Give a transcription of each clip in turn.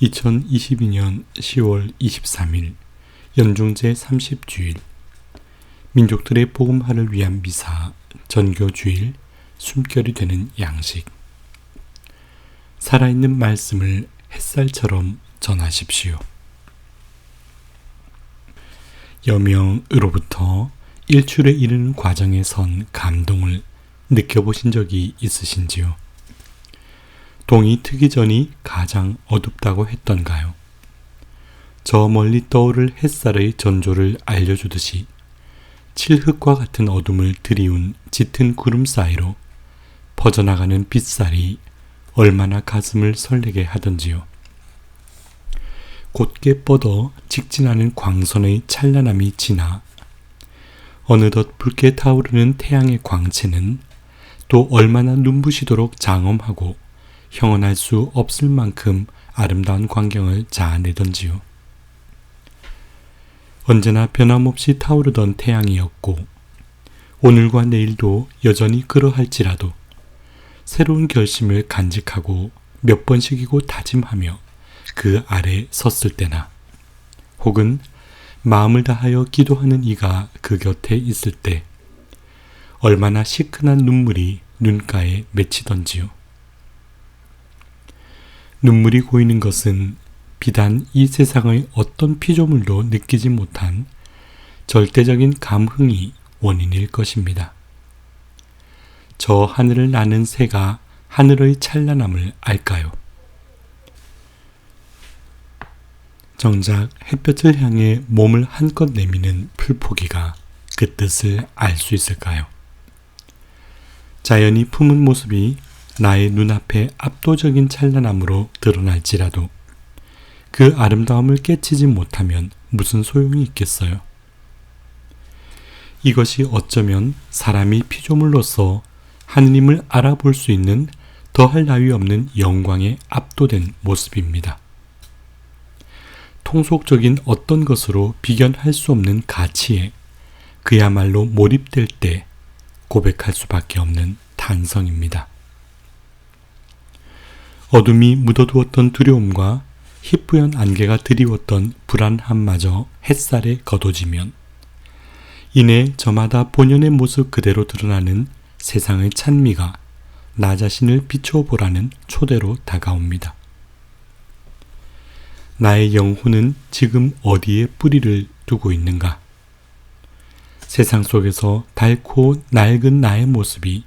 2022년 10월 23일 연중제 30주일 민족들의 복음화를 위한 미사 전교주일 숨결이 되는 양식. 살아있는 말씀을 햇살처럼 전하십시오. 여명으로부터 일출에 이르는 과정에 선 감동을 느껴보신 적이 있으신지요? 동이 트기 전이 가장 어둡다고 했던가요? 저 멀리 떠오를 햇살의 전조를 알려주듯이 칠흑과 같은 어둠을 드리운 짙은 구름 사이로 퍼져나가는 빛살이 얼마나 가슴을 설레게 하던지요. 곧게 뻗어 직진하는 광선의 찬란함이 지나 어느덧 붉게 타오르는 태양의 광채는 또 얼마나 눈부시도록 장엄하고 형언할 수 없을 만큼 아름다운 광경을 자아내던지요. 언제나 변함없이 타오르던 태양이었고 오늘과 내일도 여전히 그러할지라도 새로운 결심을 간직하고 몇 번씩이고 다짐하며 그 아래 섰을 때나 혹은 마음을 다하여 기도하는 이가 그 곁에 있을 때 얼마나 시큰한 눈물이 눈가에 맺히던지요. 눈물이 고이는 것은 비단 이 세상의 어떤 피조물도 느끼지 못한 절대적인 감흥이 원인일 것입니다. 저 하늘을 나는 새가 하늘의 찬란함을 알까요? 정작 햇볕을 향해 몸을 한껏 내미는 풀포기가 그 뜻을 알 수 있을까요? 자연이 품은 모습이 나의 눈앞에 압도적인 찬란함으로 드러날지라도 그 아름다움을 깨치지 못하면 무슨 소용이 있겠어요? 이것이 어쩌면 사람이 피조물로서 하느님을 알아볼 수 있는 더할 나위 없는 영광에 압도된 모습입니다. 통속적인 어떤 것으로 비견할 수 없는 가치에 그야말로 몰입될 때 고백할 수밖에 없는 탄성입니다. 어둠이 묻어두었던 두려움과 희뿌연 안개가 드리웠던 불안함마저 햇살에 걷어지면 이내 저마다 본연의 모습 그대로 드러나는 세상의 찬미가 나 자신을 비춰보라는 초대로 다가옵니다. 나의 영혼은 지금 어디에 뿌리를 두고 있는가? 세상 속에서 닳고 낡은 나의 모습이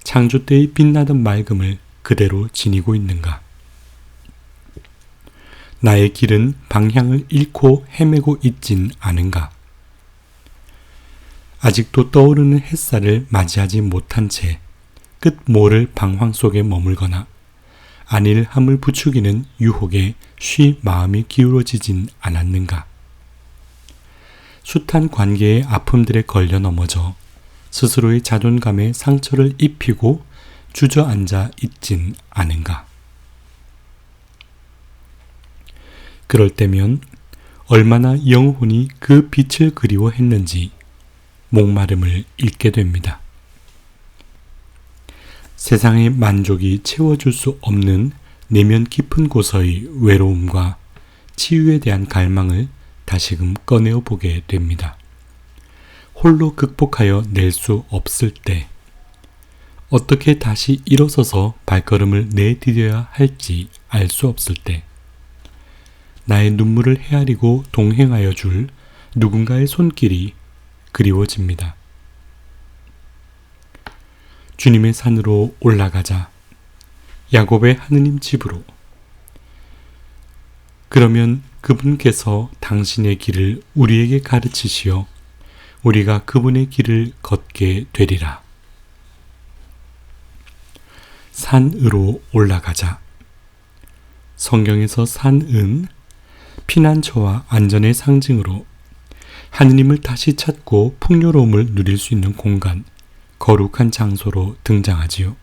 창조 때의 빛나던 맑음을 그대로 지니고 있는가? 나의 길은 방향을 잃고 헤매고 있진 않은가? 아직도 떠오르는 햇살을 맞이하지 못한 채 끝 모를 방황 속에 머물거나 안일함을 부추기는 유혹에 쉬 마음이 기울어지진 않았는가? 숱한 관계의 아픔들에 걸려 넘어져 스스로의 자존감에 상처를 입히고 주저앉아 있진 않은가? 그럴 때면 얼마나 영혼이 그 빛을 그리워했는지 목마름을 잃게 됩니다. 세상의 만족이 채워줄 수 없는 내면 깊은 곳의 외로움과 치유에 대한 갈망을 다시금 꺼내어 보게 됩니다. 홀로 극복하여 낼 수 없을 때 어떻게 다시 일어서서 발걸음을 내디뎌야 할지 알 수 없을 때 나의 눈물을 헤아리고 동행하여 줄 누군가의 손길이 그리워집니다. 주님의 산으로 올라가자. 야곱의 하느님 집으로. 그러면 그분께서 당신의 길을 우리에게 가르치시어 우리가 그분의 길을 걷게 되리라. 산으로 올라가자. 성경에서 산은 피난처와 안전의 상징으로 하느님을 다시 찾고 풍요로움을 누릴 수 있는 공간, 거룩한 장소로 등장하지요.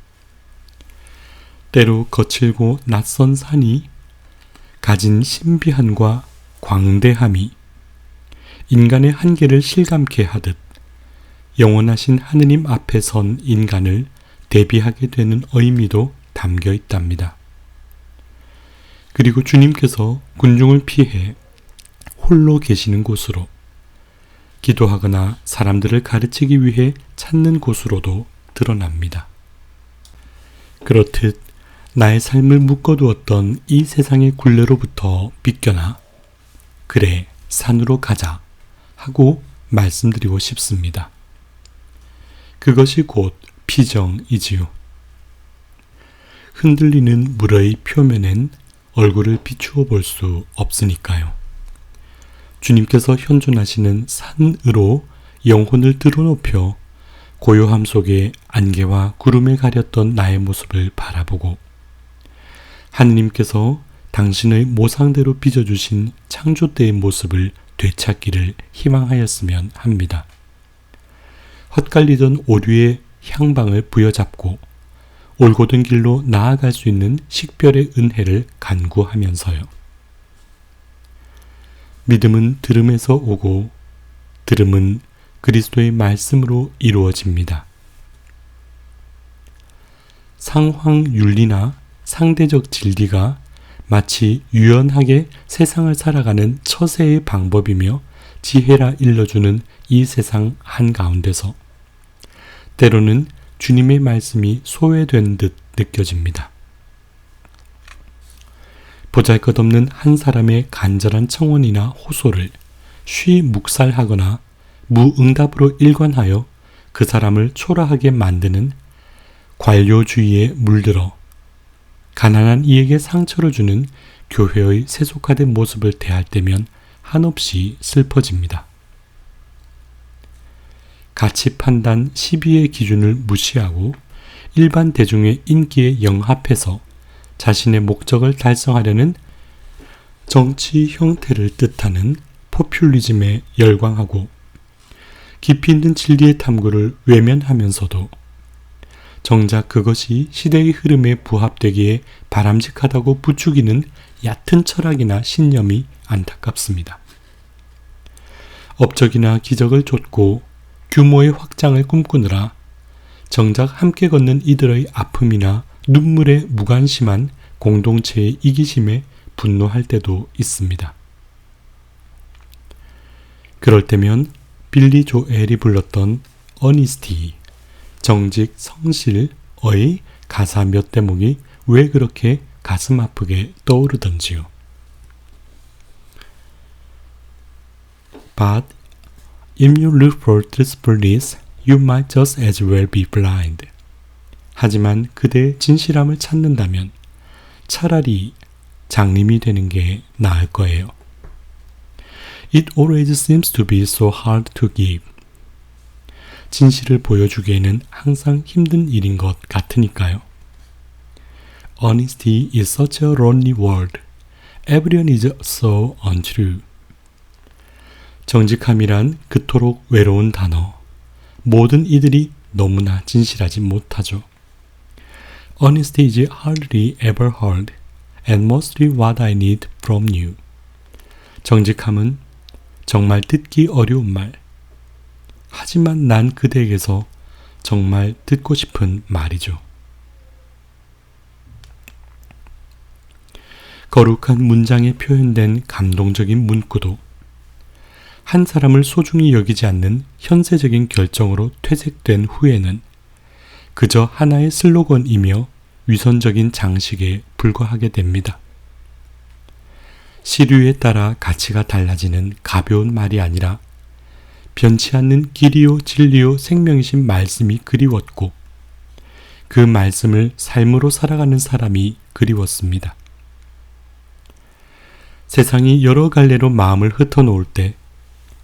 때로 거칠고 낯선 산이 가진 신비함과 광대함이 인간의 한계를 실감케 하듯 영원하신 하느님 앞에 선 인간을 대비하게 되는 의미도 담겨 있답니다. 그리고 주님께서 군중을 피해 홀로 계시는 곳으로, 기도하거나 사람들을 가르치기 위해 찾는 곳으로도 드러납니다. 그렇듯 나의 삶을 묶어두었던 이 세상의 굴레로부터 비껴나 그래, 산으로 가자 하고 말씀드리고 싶습니다. 그것이 곧 피정이지요. 흔들리는 물의 표면엔 얼굴을 비추어 볼 수 없으니까요. 주님께서 현존하시는 산으로 영혼을 들어높여 고요함 속에 안개와 구름에 가렸던 나의 모습을 바라보고 하느님께서 당신의 모상대로 빚어주신 창조 때의 모습을 되찾기를 희망하였으면 합니다. 헛갈리던 오류의 향방을 부여잡고 올곧은 길로 나아갈 수 있는 식별의 은혜를 간구하면서요. 믿음은 들음에서 오고 들음은 그리스도의 말씀으로 이루어집니다. 상황윤리나 상대적 진리가 마치 유연하게 세상을 살아가는 처세의 방법이며 지혜라 일러주는 이 세상 한가운데서 때로는 주님의 말씀이 소외된 듯 느껴집니다. 보잘것없는 한 사람의 간절한 청원이나 호소를 쉬 묵살하거나 무응답으로 일관하여 그 사람을 초라하게 만드는 관료주의에 물들어 가난한 이에게 상처를 주는 교회의 세속화된 모습을 대할 때면 한없이 슬퍼집니다. 가치 판단 시비의 기준을 무시하고 일반 대중의 인기에 영합해서 자신의 목적을 달성하려는 정치 형태를 뜻하는 포퓰리즘에 열광하고 깊이 있는 진리의 탐구를 외면하면서도 정작 그것이 시대의 흐름에 부합되기에 바람직하다고 부추기는 얕은 철학이나 신념이 안타깝습니다. 업적이나 기적을 좇고 규모의 확장을 꿈꾸느라 정작 함께 걷는 이들의 아픔이나 눈물에 무관심한 공동체의 이기심에 분노할 때도 있습니다. 그럴 때면 빌리 조엘이 불렀던 어니스티, 정직 성실의 가사 몇 대목이 왜 그렇게 가슴 아프게 떠오르던지요. But if you look for truthfulness, you might just as well be blind. 하지만 그대의 진실함을 찾는다면 차라리 장님이 되는 게 나을 거예요. It always seems to be so hard to give. 진실을 보여주기에는 항상 힘든 일인 것 같으니까요. Honesty is such a lonely word. Everyone is so untrue. 정직함이란 그토록 외로운 단어. 모든 이들이 너무나 진실하지 못하죠. Honesty is hardly ever heard, and mostly what I need from you. 정직함은 정말 듣기 어려운 말. 하지만 난 그대에게서 정말 듣고 싶은 말이죠. 거룩한 문장에 표현된 감동적인 문구도 한 사람을 소중히 여기지 않는 현세적인 결정으로 퇴색된 후에는 그저 하나의 슬로건이며 위선적인 장식에 불과하게 됩니다. 시류에 따라 가치가 달라지는 가벼운 말이 아니라 변치 않는 길이요 진리요 생명이신 말씀이 그리웠고 그 말씀을 삶으로 살아가는 사람이 그리웠습니다. 세상이 여러 갈래로 마음을 흩어놓을 때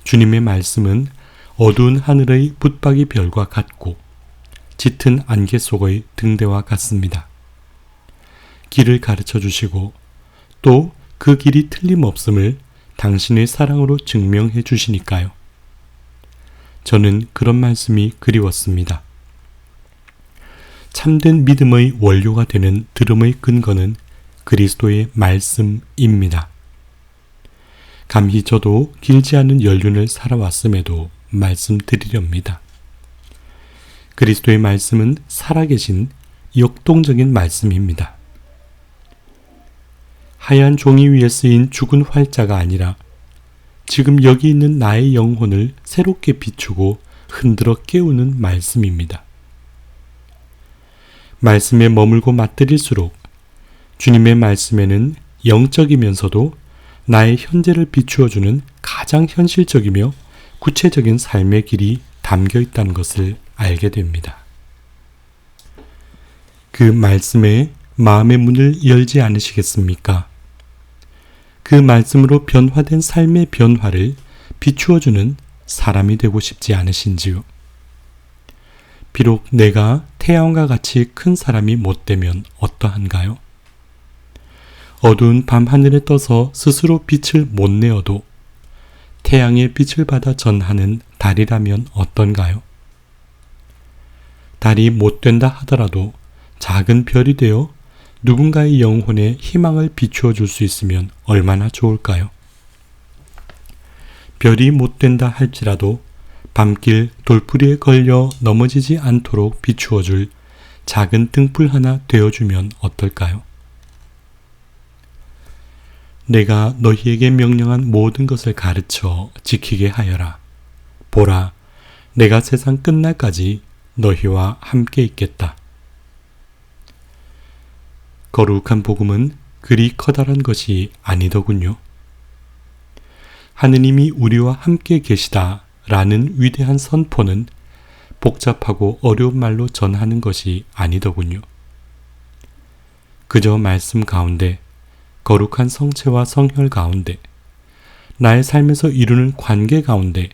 주님의 말씀은 어두운 하늘의 붙박이 별과 같고 짙은 안개 속의 등대와 같습니다. 길을 가르쳐 주시고 또 그 길이 틀림없음을 당신의 사랑으로 증명해 주시니까요. 저는 그런 말씀이 그리웠습니다. 참된 믿음의 원료가 되는 들음의 근거는 그리스도의 말씀입니다. 감히 저도 길지 않은 연륜을 살아왔음에도 말씀드리렵니다. 그리스도의 말씀은 살아계신 역동적인 말씀입니다. 하얀 종이 위에 쓰인 죽은 활자가 아니라 지금 여기 있는 나의 영혼을 새롭게 비추고 흔들어 깨우는 말씀입니다. 말씀에 머물고 맞들일수록 주님의 말씀에는 영적이면서도 나의 현재를 비추어주는 가장 현실적이며 구체적인 삶의 길이 담겨 있다는 것을 알게 됩니다. 그 말씀에 마음의 문을 열지 않으시겠습니까? 그 말씀으로 변화된 삶의 변화를 비추어주는 사람이 되고 싶지 않으신지요? 비록 내가 태양과 같이 큰 사람이 못 되면 어떠한가요? 어두운 밤하늘에 떠서 스스로 빛을 못 내어도 태양의 빛을 받아 전하는 달이라면 어떤가요? 달이 못 된다 하더라도 작은 별이 되어 누군가의 영혼에 희망을 비추어 줄 수 있으면 얼마나 좋을까요? 별이 못 된다 할지라도 밤길 돌부리에 걸려 넘어지지 않도록 비추어 줄 작은 등불 하나 되어주면 어떨까요? 내가 너희에게 명령한 모든 것을 가르쳐 지키게 하여라. 보라, 내가 세상 끝날까지 너희와 함께 있겠다. 거룩한 복음은 그리 커다란 것이 아니더군요. 하느님이 우리와 함께 계시다 라는 위대한 선포는 복잡하고 어려운 말로 전하는 것이 아니더군요. 그저 말씀 가운데, 거룩한 성체와 성혈 가운데, 나의 삶에서 이루는 관계 가운데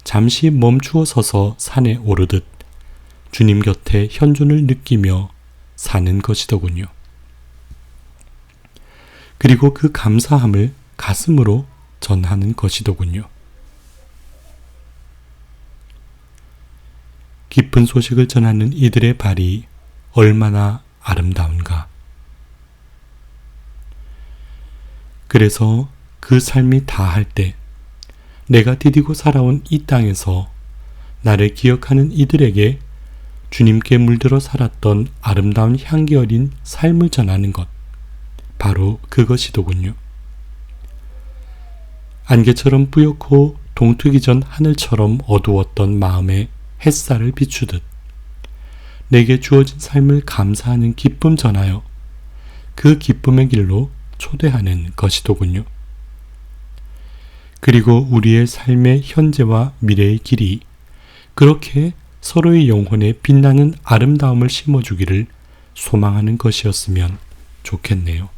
잠시 멈추어 서서 산에 오르듯 주님 곁에 현존을 느끼며 사는 것이더군요. 그리고 그 감사함을 가슴으로 전하는 것이더군요. 기쁜 소식을 전하는 이들의 발이 얼마나 아름다운가. 그래서 그 삶이 다할 때 내가 디디고 살아온 이 땅에서 나를 기억하는 이들에게 주님께 물들어 살았던 아름다운 향기 어린 삶을 전하는 것, 바로 그것이더군요. 안개처럼 뿌옇고 동트기 전 하늘처럼 어두웠던 마음에 햇살을 비추듯 내게 주어진 삶을 감사하는 기쁨 전하여 그 기쁨의 길로 초대하는 것이더군요. 그리고 우리의 삶의 현재와 미래의 길이 그렇게 서로의 영혼에 빛나는 아름다움을 심어주기를 소망하는 것이었으면 좋겠네요.